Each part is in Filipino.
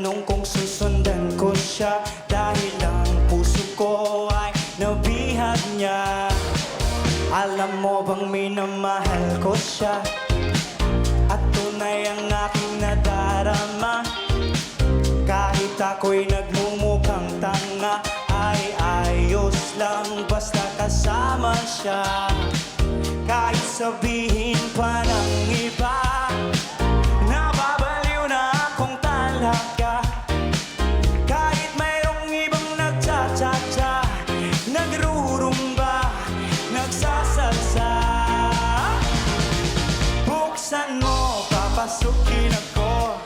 Tinanong kung susundan ko siya dahil ang puso ko ay nabihag niya. Alam mo bang minamahal ko siya at tunay ang aking nadarama. Kahit ako'y nagmumukhang tanga, ay ayos lang basta kasama siya. Kahit sabihin pa ng iba, nababaliw na akong talaga. Kahit mayroong ibang nagtsatsa-tsa, nagrurumba, nagsasalsa. Buksan mo, papasukin ako,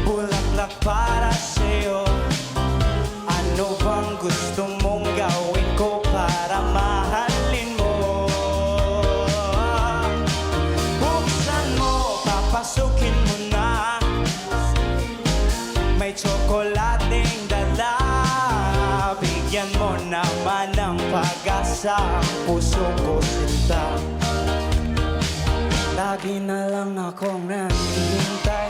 bulaklak para sa'yo. Ano bang gusto mong gawin ko para mahalin mo? Buksan mo, papasukin mo na, may tsokolating dala. Bigyan mo naman ng pag-asa ang puso ko, sinta. Lagi na lang akong naghihintay,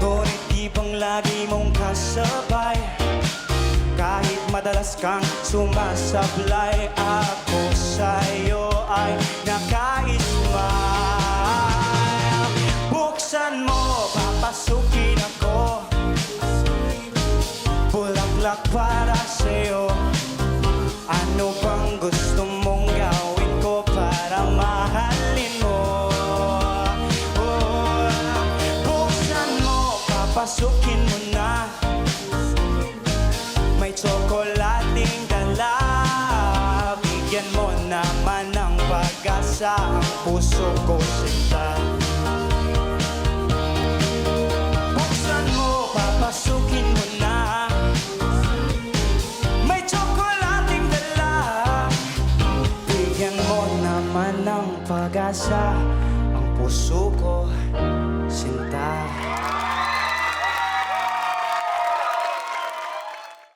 ngunit di bang lagi mong kasabay? Kahit madalas kang sumasablay, ako sa'yo ay naka-smile. Buksan mo, papasukin ako, bulaklak para sa'yo. Ano bang gusto mong gawin ko para mahalin mo? Oh, buksan mo, papasukin mo na, may tsokolating dala. Bigyan mo naman ng pag-asa ang puso ko, sinta. Buksan mo, papasukin mo na, may tsokolating dala. Bigyan mo naman ng pag-asa ang puso ko, sinta.